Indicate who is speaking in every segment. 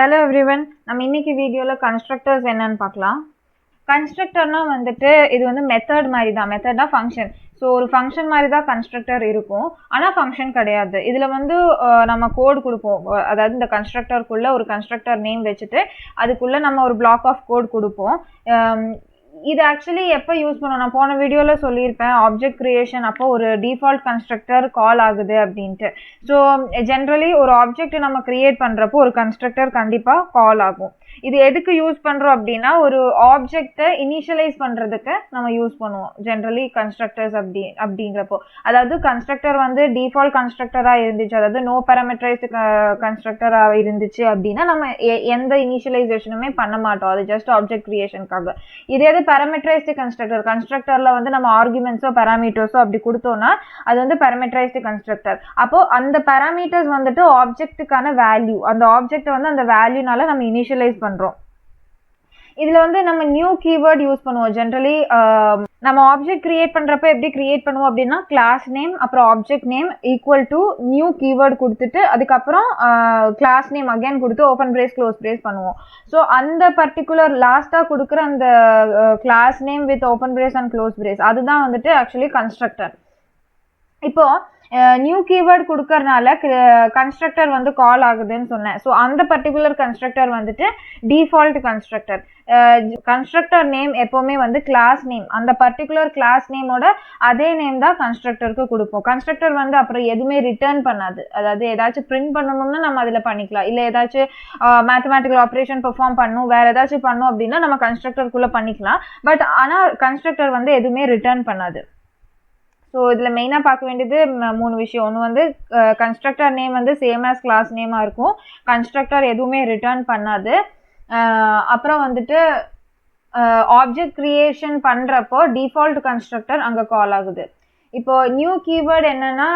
Speaker 1: Hello everyone. நம்ம இன்னைக்கு வீடியோல constructors என்னன்னு பார்க்கலாம். Constructorனா வந்துட்டு இது வந்து மெத்தட் மாதிரி தான். மெத்தட்னா ஃபங்க்ஷன். ஸோ ஒரு ஃபங்க்ஷன் மாதிரி தான் கன்ஸ்ட்ரக்டர் இருக்கும். ஆனால் ஃபங்க்ஷன் கிடையாது. இதில் வந்து நம்ம கோட் கொடுப்போம். அதாவது இந்த கன்ஸ்ட்ரக்டருக்குள்ள ஒரு கன்ஸ்ட்ரக்டர் நேம் வச்சுட்டு அதுக்குள்ள நம்ம ஒரு பிளாக் ஆஃப் கோட் கொடுப்போம். இது ஆக்சுவலி எப்போ யூஸ் பண்ணுவோம், நான் போன வீடியோவில் சொல்லியிருப்பேன் ஆப்ஜெக்ட் கிரியேஷன் அப்போ ஒரு டிஃபால்ட் கன்ஸ்ட்ரக்டர் கால் ஆகுது அப்படின்ட்டு. ஸோ ஜென்ரலி ஒரு ஆப்ஜெக்ட் நம்ம கிரியேட் பண்ணுறப்போ ஒரு கன்ஸ்ட்ரக்டர் கண்டிப்பாக கால் ஆகும். இது எதுக்கு யூஸ் பண்ணுறோம் அப்படின்னா ஒரு ஆப்ஜெக்டை இனிஷியலைஸ் பண்ணுறதுக்கு நம்ம யூஸ் பண்ணுவோம் ஜென்ரலி கன்ஸ்ட்ரக்டர்ஸ் அப்படிங்கிறப்போ. அதாவது கன்ஸ்ட்ரக்டர் வந்து டிஃபால்ட் கன்ஸ்ட்ரக்டராக இருந்துச்சு, அதாவது நோ பேராமெட்ரைஸ்டு கன்ஸ்ட்ரக்டராக இருந்துச்சு அப்படின்னா நம்ம எந்த இனிஷியலைசேஷனுமே பண்ண மாட்டோம், அது ஜஸ்ட் ஆப்ஜெக்ட் கிரியேஷனுக்காக. இதே இது பேராமெட்ரைஸ்டு கன்ஸ்ட்ரக்டர்ல வந்து நம்ம ஆர்குமெண்ட்ஸோ பேராமீட்டர்ஸோ அப்படி கொடுத்தோம்னா அது வந்து பேராமெட்ரைஸ்டு கன்ஸ்ட்ரக்டர். அப்போ அந்த பேராமீட்டர்ஸ் வந்துட்டு ஆப்ஜெக்ட்டுக்கான வேல்யூ, அந்த ஆப்ஜெக்ட் வந்து அந்த வேல்யூனால நம்ம இனிஷியலைஸ் பண்றோம். இதுல வந்து நம்ம நியூ கீவேர்ட் யூஸ் பண்ணுவோம். ஜென்ரலி நம்ம ஆப்ஜெக்ட் கிரியேட் பண்றப்ப எப்படி கிரியேட் பண்ணுவோம் அப்படின்னா கிளாஸ் நேம் அப்புறம் object name equal to new keyword கொடுத்துட்டு அதுக்கப்புறம் கிளாஸ் நேம் அகைன் கொடுத்து ஓப்பன் பிரேஸ் க்ளோஸ் பிரேஸ் பண்ணுவோம். ஸோ அந்த பர்டிகுலர் லாஸ்டா கொடுக்குற அந்த class name with open brace and close brace அதுதான் வந்துட்டு ஆக்சுவலி கன்ஸ்ட்ரக்டர். இப்போ நியூ கீவேர்ட் கொடுக்கறனால கன்ஸ்ட்ரக்டர் வந்து கால் ஆகுதுன்னு சொன்னேன். ஸோ அந்த பர்டிகுலர் கன்ஸ்ட்ரக்டர் வந்துட்டு டிஃபால்ட் கன்ஸ்ட்ரக்டர். கன்ஸ்ட்ரக்டர் நேம் எப்போவுமே வந்து கிளாஸ் நேம், அந்த பர்டிகுலர் கிளாஸ் நேமோட அதே நேம் தான் கன்ஸ்ட்ரக்டருக்கு கொடுப்போம். கன்ஸ்ட்ரக்டர் வந்து அப்புறம் எதுவுமே ரிட்டர்ன் பண்ணாது. அதாவது ஏதாச்சும் பிரிண்ட் பண்ணணும்னா நம்ம அதில் பண்ணிக்கலாம், இல்லை ஏதாச்சும் மேத்தமேட்டிக்கல் ஆப்ரேஷன் பெர்ஃபார்ம் பண்ணும், வேற ஏதாச்சும் பண்ணும் அப்படின்னா நம்ம கன்ஸ்ட்ரக்டருக்குள்ளே பண்ணிக்கலாம். பட் ஆனால் கன்ஸ்ட்ரக்டர் வந்து எதுவுமே ரிட்டர்ன் பண்ணாது. ஸோ இதில் மெயினாக பார்க்க வேண்டியது 3 விஷயம். ஒன்று வந்து கன்ஸ்ட்ரக்டர் நேம் வந்து சேம் ஆஸ் கிளாஸ் நேமாக இருக்கும், கன்ஸ்ட்ரக்டர் எதுவுமே ரிட்டர்ன் பண்ணாது. அப்புறம் வந்துட்டு ஆப்ஜெக்ட் கிரியேஷன் பண்ணுறப்போ டிஃபால்ட் கன்ஸ்ட்ரக்டர் அங்கே கால் ஆகுது. இப்போ நியூ கீவேர்டு என்னன்னா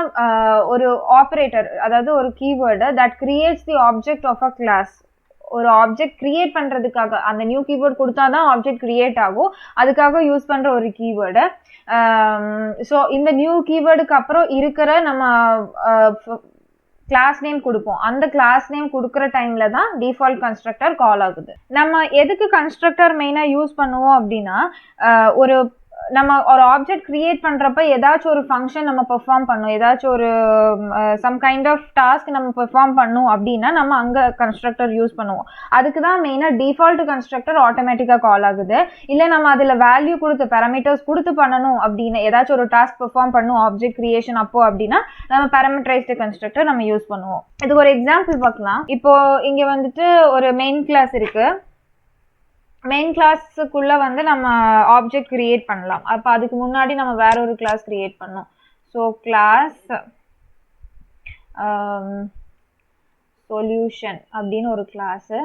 Speaker 1: ஒரு ஆப்ரேட்டர், அதாவது ஒரு keyword that creates the object of a class. ஒரு ஆப்ஜெக்ட் கிரியேட் பண்ணுறதுக்காக அந்த நியூ கீவேர்டு கொடுத்தா தான் ஆப்ஜெக்ட் கிரியேட் ஆகும், அதுக்காக யூஸ் பண்ணுற ஒரு கீவேர்டு. ஸோ இந்த நியூ கீவேர்டுக்கு அப்புறம் இருக்கிற நம்ம கிளாஸ் நேம் கொடுப்போம். அந்த கிளாஸ் நேம் கொடுக்குற டைம்ல தான் டிஃபால்ட் கன்ஸ்ட்ரக்டர் கால் ஆகுது. நம்ம எதுக்கு கன்ஸ்ட்ரக்டர் மெயினாக யூஸ் பண்ணுவோம் அப்படின்னா நம்ம ஒரு ஆப்ஜெக்ட் கிரியேட் பண்ணுறப்ப ஏதாச்சும் ஒரு ஃபங்க்ஷன் நம்ம பெர்ஃபார்ம் பண்ணும், ஏதாச்சும் ஒரு சம் கைண்ட் ஆஃப் டாஸ்க் நம்ம பெர்ஃபார்ம் பண்ணும் அப்படின்னா நம்ம அங்கே கன்ஸ்ட்ரக்டர் யூஸ் பண்ணுவோம். அதுக்கு தான் மெயினாக டிஃபால்ட் கன்ஸ்ட்ரக்டர் ஆட்டோமேட்டிக்காக கால் ஆகுது. இல்லை நம்ம அதில் வேல்யூ கொடுத்து பேராமீட்டர்ஸ் கொடுத்து பண்ணணும் அப்படின்னு ஏதாச்சும் ஒரு டாஸ்க் பெர்ஃபார்ம் பண்ணும் ஆப்ஜெக்ட் கிரியேஷன் அப்போ அப்படின்னா நம்ம பேராமீட்டரைஸ்டு கன்ஸ்ட்ரக்டர் நம்ம யூஸ் பண்ணுவோம். இதுக்கு ஒரு எக்ஸாம்பிள் பார்க்கலாம். இப்போ இங்கே வந்துட்டு ஒரு மெயின் கிளாஸ் இருக்கு. மெயின் கிளாஸுக்குள்ள வந்து நம்ம ஆப்ஜெக்ட் கிரியேட் பண்ணலாம். அப்போ அதுக்கு முன்னாடி நம்ம வேற ஒரு கிளாஸ் கிரியேட் பண்ணோம். ஸோ கிளாஸ் சொல்யூஷன் அப்படின்னு ஒரு கிளாஸு.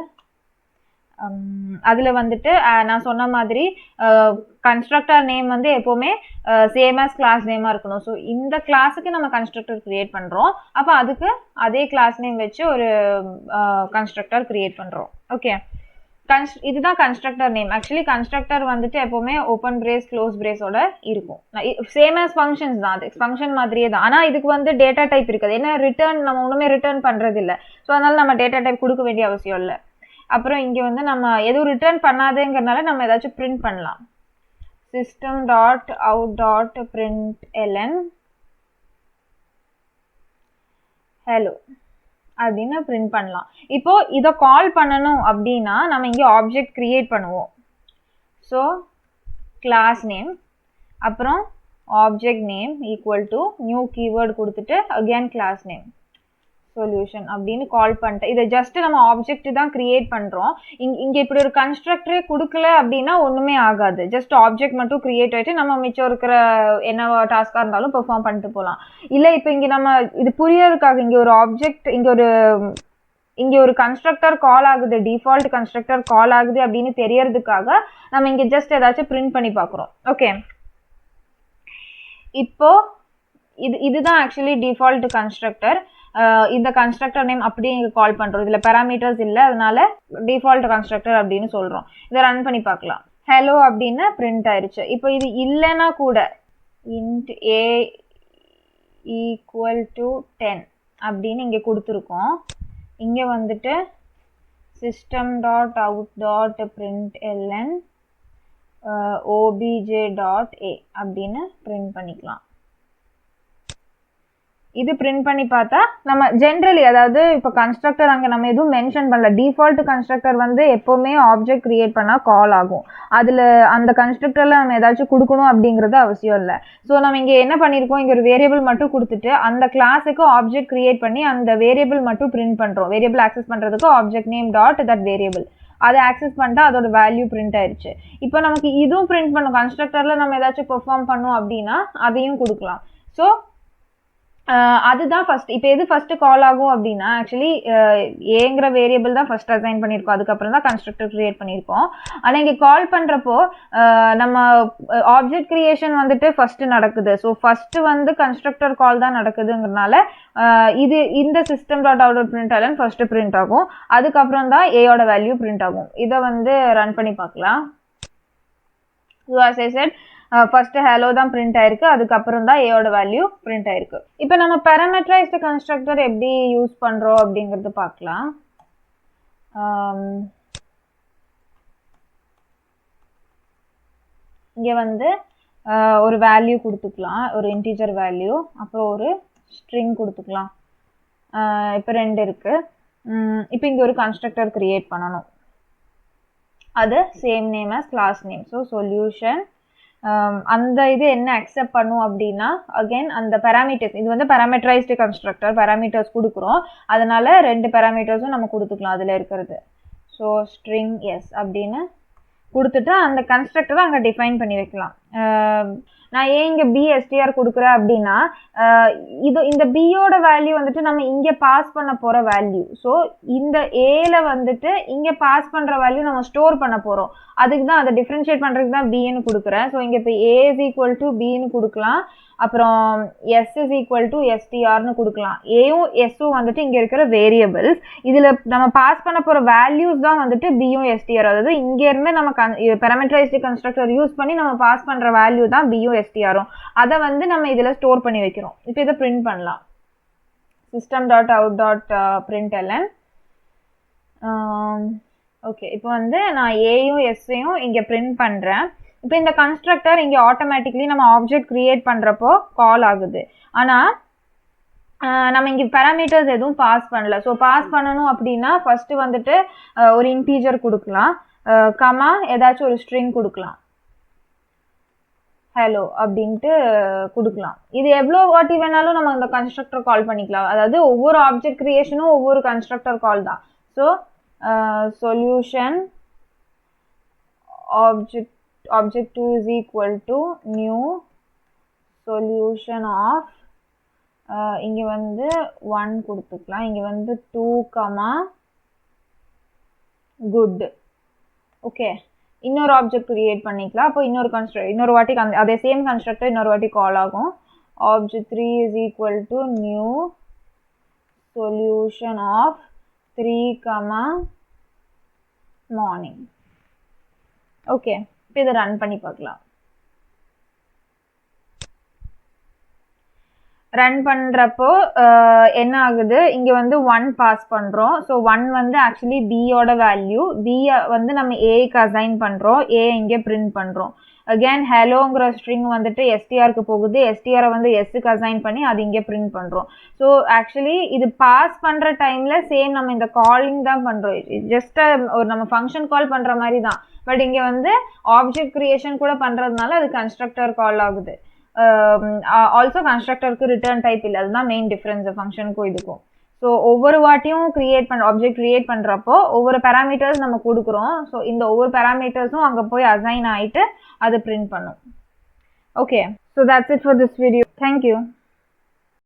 Speaker 1: அதில் வந்துட்டு நான் சொன்ன மாதிரி கன்ஸ்ட்ரக்டர் நேம் வந்து எப்போவுமே சேம் ஆஸ் கிளாஸ் நேமாக இருக்கணும். ஸோ இந்த கிளாஸுக்கு நம்ம கன்ஸ்ட்ரக்டர் கிரியேட் பண்ணுறோம், அப்போ அதுக்கு அதே கிளாஸ் நேம் வச்சு ஒரு கன்ஸ்ட்ரக்டர் கிரியேட் பண்ணுறோம். ஓகே, இதுதான் கன்ஸ்ட்ரக்டர் நேம். ஆக்சுவலி கன்ஸ்ட்ரக்டர் வந்துட்டு எப்பவுமே ஓப்பன் பிரேஸ் க்ளோஸ் பிரேஸோட இருக்கும். சேம் ஆஸ் ஃபங்க்ஷன்ஸ் தான், அது ஃபங்க்ஷன் மாதிரியே தான். ஆனால் இதுக்கு வந்து டேட்டா டைப் இருக்காது. ஏன்னா ரிட்டர்ன் நம்ம ஒன்றுமே ரிட்டர்ன் பண்ணுறது இல்லை. ஸோ அதனால நம்ம டேட்டா டைப் கொடுக்க வேண்டிய அவசியம் இல்லை. அப்புறம் இங்கே வந்து நம்ம எதுவும் ரிட்டர்ன் பண்ணாதுங்கிறனால நம்ம ஏதாச்சும் பிரிண்ட் பண்ணலாம். system.out.println hello அப்படின்னு பிரிண்ட் பண்ணலாம். இப்போ இதை கால் பண்ணணும் அப்படின்னா நம்ம இங்கே ஆப்ஜெக்ட் கிரியேட் பண்ணுவோம். ஸோ கிளாஸ் நேம் அப்புறம் object name equal to new keyword கொடுத்துட்டு அகேன் கிளாஸ் நேம் சொல்யூஷன் அப்படின்னு கால் பண்ணிட்டு இதை ஜஸ்ட் நம்ம ஆப்ஜெக்ட் தான் கிரியேட் பண்ணுறோம். இங்கே இப்படி ஒரு கன்ஸ்ட்ரக்டரே கொடுக்கல அப்படின்னா ஒன்றுமே ஆகாது. ஜஸ்ட் ஆப்ஜெக்ட் மட்டும் கிரியேட் ஆகிட்டு நம்ம மிச்சம் இருக்கிற என்ன டாஸ்காக இருந்தாலும் பெர்ஃபார்ம் பண்ணிட்டு போகலாம். இல்லை இப்போ இங்கே நம்ம இது புரியறதுக்காக இங்கே ஒரு ஆப்ஜெக்ட் இங்கே ஒரு கன்ஸ்ட்ரக்டர் கால் ஆகுது, டிஃபால்ட் கன்ஸ்ட்ரக்டர் கால் ஆகுது அப்படின்னு தெரியறதுக்காக நம்ம இங்கே ஜஸ்ட் ஏதாச்சும் பிரிண்ட் பண்ணி பார்க்குறோம். ஓகே, இப்போ இதுதான் ஆக்சுவலி டிஃபால்ட் கன்ஸ்ட்ரக்டர். இந்த கன்ஸ்ட்ரக்டர் நேம் அப்படியே இங்கே கால் பண்ணுறோம். இதில் பேராமீட்டர்ஸ் இல்லை, அதனால டிஃபால்ட் கன்ஸ்ட்ரக்டர் அப்படின்னு சொல்கிறோம். இதை ரன் பண்ணி பார்க்கலாம். ஹலோ அப்படின்னு பிரிண்ட் ஆயிடுச்சு. இப்போ இது இல்லைன்னா கூட int a = 10 அப்படின்னு இங்கே கொடுத்துருக்கோம். இங்கே வந்துட்டு system.out.println obj.a அப்படின்னு பிரிண்ட் பண்ணிக்கலாம். இது பிரிண்ட் பண்ணி பார்த்தா நம்ம ஜென்ரலி அதாவது இப்போ கன்ஸ்ட்ரக்டர் அங்கே நம்ம எதுவும் மென்ஷன் பண்ணல. டிஃபால்ட் கன்ஸ்ட்ரக்டர் வந்து எப்போவுமே ஆப்ஜெக்ட் கிரியேட் பண்ணால் கால் ஆகும். அதில் அந்த கன்ஸ்ட்ரக்டரில் நம்ம ஏதாச்சும் கொடுக்கணும் அப்படிங்கிறது அவசியம் இல்லை. ஸோ நம்ம இங்கே என்ன பண்ணியிருக்கோம், இங்கே ஒரு வேரியபிள் மட்டும் கொடுத்துட்டு அந்த கிளாஸுக்கு ஆப்ஜெக்ட் கிரியேட் பண்ணி அந்த வேரியபிள் மட்டும் பிரிண்ட் பண்ணுறோம். வேரியபிள் ஆக்சஸ் பண்ணுறதுக்கு object name dot that variable அதை ஆக்சஸ் பண்ணிட்டா அதோட வேல்யூ பிரிண்ட் ஆயிடுச்சு. இப்போ நமக்கு இதுவும் பிரிண்ட் பண்ணும். கன்ஸ்ட்ரக்டரில் நம்ம ஏதாச்சும் பெர்ஃபார்ம் பண்ணோம் அப்படின்னா அதையும் கொடுக்கலாம். ஸோ அதுதான் ஃபர்ஸ்ட். இப்போ எது ஃபர்ஸ்ட் கால் ஆகும் அப்படின்னா ஆக்சுவலி ஏங்கிற வேரியபிள் தான் ஃபர்ஸ்ட் அசைன் பண்ணியிருக்கோம், அதுக்கப்புறம் தான் கன்ஸ்ட்ரக்டர் கிரியேட் பண்ணியிருக்கோம். ஆனால் இங்கே கால் பண்ணுறப்போ நம்ம ஆப்ஜெக்ட் கிரியேஷன் வந்துட்டு ஃபர்ஸ்ட் நடக்குது. ஸோ ஃபர்ஸ்ட் வந்து கன்ஸ்ட்ரக்டர் கால் தான் நடக்குதுங்கிறதுனால இது இந்த system.out.println ஃபர்ஸ்ட் பிரிண்ட் ஆகும், அதுக்கப்புறம் தான் ஏயோட வேல்யூ பிரிண்ட் ஆகும். இதை வந்து ரன் பண்ணி பார்க்கலாம். So as I said first hello தான் பிரிண்ட் ஆயிருக்கு, அதுக்கப்புறம் தான் ஏயோட வேல்யூ பிரிண்ட் ஆயிருக்கு. இப்போ நம்ம பேராமெட்ரைஸ்டு கன்ஸ்ட்ரக்டர் எப்படி யூஸ் பண்ணுறோம் அப்படிங்கிறது பார்க்கலாம். இங்கே வந்து ஒரு வேல்யூ கொடுத்துக்கலாம், ஒரு இன்டீஜர் வேல்யூ, அப்புறம் ஒரு ஸ்ட்ரிங் கொடுத்துக்கலாம். இப்போ 2 இருக்கு. இப்போ இங்கே ஒரு கன்ஸ்ட்ரக்டர் கிரியேட் பண்ணணும். அது same name as class name. So solution அந்த இது என்ன அக்செப்ட் பண்ணும் அப்படின்னா அகைன் அந்த பேராமீட்டர்ஸ், இது வந்து பேராமெட்ரைஸ்டு கன்ஸ்ட்ரக்டர், பேராமீட்டர்ஸ் கொடுக்குறோம், அதனால 2 பேராமீட்டர்ஸும் நம்ம கொடுத்துக்கலாம் அதில் இருக்கிறது. ஸோ ஸ்ட்ரிங் எஸ் அப்படின்னு கொடுத்துட்டு அந்த கன்ஸ்ட்ரக்டரை அங்கே டிஃபைன் பண்ணி வைக்கலாம். நான் ஏன் இங்கே பிஎஸ்டிஆர் கொடுக்குறேன் அப்படின்னா இந்த பியோட வேல்யூ வந்துட்டு நம்ம இங்கே பாஸ் பண்ண போகிற வேல்யூ. ஸோ இந்த ஏல வந்துட்டு இங்கே பாஸ் பண்ணுற வேல்யூ நம்ம ஸ்டோர் பண்ண போகிறோம், அதுக்கு தான் அதை டிஃப்ரென்ஷியேட் பண்ணுறதுக்கு தான் பின்னு கொடுக்குறேன். ஸோ இங்கே இப்போ ஏ இஸ் ஈக்குவல் டு பின்னு கொடுக்கலாம், அப்புறம் எஸ் இஸ் ஈக்குவல் டு எஸ்டிஆர்னு கொடுக்கலாம். ஏயும் எஸ்ஸும் வந்துட்டு இங்கே இருக்கிற வேரியபிள்ஸ், இதில் நம்ம பாஸ் பண்ண போகிற வேல்யூஸ் தான் வந்துட்டு பியும் எஸ்டிஆர். அதாவது இங்கேருந்து நம்ம பேராமெட்ரைஸ்டு கன்ஸ்ட்ரக்டர் யூஸ் பண்ணி நம்ம பாஸ் பண்ணுற வேல்யூ தான் பியும் எஸ்டிஆரும். அதை வந்து நம்ம இதில் ஸ்டோர் பண்ணி வைக்கிறோம். இப்போ இதை பிரிண்ட் பண்ணலாம். system.out.println okay. இப்போ வந்து நான் ஏயும் எஸ்ஸையும் இங்கே பிரிண்ட் பண்ணுறேன். இப்போ இந்த கன்ஸ்ட்ரக்டர் இங்கே ஆட்டோமேட்டிக்லி நம்ம ஆப்ஜெக்ட் கிரியேட் பண்ணுறப்போ கால் ஆகுது. ஆனால் நம்ம இங்கே பேராமீட்டர்ஸ் எதுவும் பாஸ் பண்ணல. ஸோ பாஸ் பண்ணணும் அப்படின்னா ஃபர்ஸ்ட் வந்துட்டு ஒரு இன்டீஜர் கொடுக்கலாம், கமா ஏதாச்சும் ஒரு ஸ்ட்ரிங் கொடுக்கலாம், ஹலோ அப்படின்ட்டு கொடுக்கலாம். இது எவ்வளோ வாட்டி வேணாலும் நம்ம இந்த கன்ஸ்ட்ரக்டர் கால் பண்ணிக்கலாம். அதாவது ஒவ்வொரு ஆப்ஜெக்ட் கிரியேஷனும் ஒவ்வொரு கன்ஸ்ட்ரக்டர் கால் தான். So solution object2 is equal to new solution of இங்கே வந்து 1 கொடுத்துக்கலாம், இங்கே வந்து 2, good. ஓகே, இன்னொரு ஆப்ஜெக்ட் கிரியேட் பண்ணிக்கலாம். அப்போ இன்னொரு வாட்டி அதே சேம் கன்ஸ்ட்ரக்டர் இன்னொரு வாட்டி கால் ஆகும். object3 is equal to new solution of 3, morning. Okay, இப்போ இதை ரன் பண்ணி பார்க்கலாம். ரன் பண்ணுறப்போ என்ன ஆகுது, இங்கே வந்து 1 பாஸ் பண்ணுறோம். ஸோ 1 வந்து ஆக்சுவலி பியோட வேல்யூ, பியை வந்து நம்ம ஏக்கு அசைன் பண்ணுறோம், ஏ இங்கே பிரிண்ட் பண்ணுறோம். அகேன் ஹலோங்கிற ஸ்ட்ரிங் வந்துட்டு எஸ்டிஆருக்கு போகுது, எஸ்டிஆரை வந்து எஸ்ஸுக்கு அசைன் பண்ணி அது இங்கே பிரிண்ட் பண்ணுறோம். ஸோ ஆக்சுவலி இது பாஸ் பண்ணுற டைமில் சேம் நம்ம இந்த காலிங் தான் பண்ணுறோம், ஜஸ்ட் ஒரு நம்ம ஃபங்க்ஷன் கால் பண்ணுற மாதிரி தான். பட் இங்கே வந்து ஆப்ஜெக்ட் கிரியேஷன் கூட பண்ணுறதுனால அது கன்ஸ்ட்ரக்டர் கால் ஆகுது. ஆல்சோ கன்ஸ்ட்ரக்டருக்கு ரிட்டர்ன் டைப் இல்லை, அதுதான் மெயின் டிஃப்ரென்ஸ் ஃபங்க்ஷனுக்கும் இதுக்கும். ஸோ ஒவ்வொரு வாட்டியும் ஆப்ஜெக்ட் கிரியேட் பண்ணுறப்போ ஒவ்வொரு பேராமீட்டர்ஸ் நம்ம கொடுக்குறோம். ஸோ இந்த ஒவ்வொரு பேராமீட்டர்ஸும் அங்கே போய் அசைன் ஆகிட்டு அது பிரிண்ட் பண்ணும். Okay, so that's it for this video. Thank you.